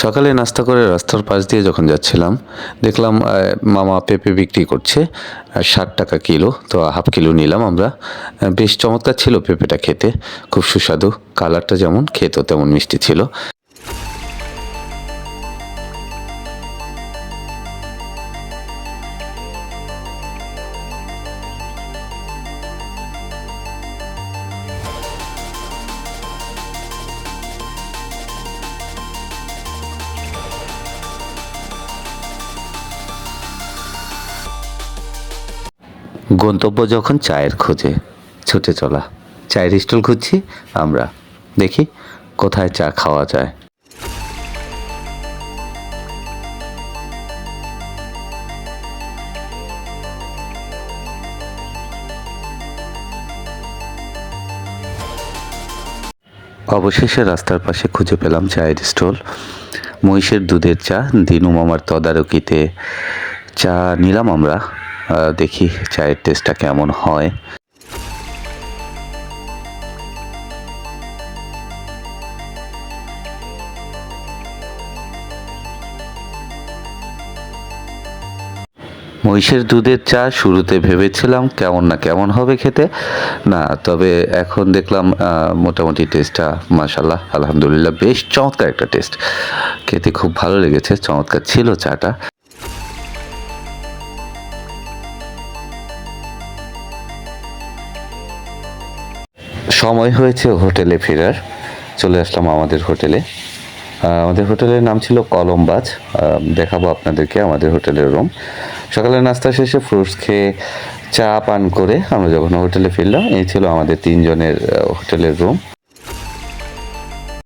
সকালে নাস্তা করে রাস্তার পাশ দিয়ে যখন যাচ্ছিলাম দেখলাম মামা পেঁপে বিক্রি করছে 60 টাকা কিলো। তো হাফ কিলো নিলাম আমরা। বেশ চমৎকার ছিল পেঁপেটা খেতে, খুব সুস্বাদু, কালারটা যেমন খেতেও তেমন মিষ্টি ছিল। গন্তব্য যখন চায়ের খোঁজে ছুটে চলা, চায়ের স্টল খুঁজছি আমরা, দেখি কোথায় চা খাওয়া যায়। অবশেষে রাস্তার পাশে খুঁজে পেলাম চায়ের স্টল। মহিষের দুধের চা, দিনু মামার তদারকিতে চা নিলাম আমরা। দেখি চায়ের টেস্টটা কেমন হয়। মহিষের দুধের চা শুরুতে ভেবেছিলাম কেমন হবে খেতে, না তবে এখন দেখলাম মোটামুটি টেস্টটা মাশাল্লাহ আলহামদুলিল্লাহ বেশ চমৎকার একটা টেস্ট, খেতে খুব ভালো লেগেছে, চমৎকার ছিল চাটা। সময় হয়েছে হোটেলে ফেরার, চলে আসলাম আমাদের হোটেলে। আমাদের হোটেলের নাম ছিল কলমবাজ। দেখাবো আপনাদেরকে আমাদের হোটেলের রুম। সকালে নাস্তা শেষে ফ্রুটস খেয়ে চা পান করে আমরা যখন হোটেলে ফিরলাম, এই ছিল আমাদের 3 জনের হোটেলের রুম।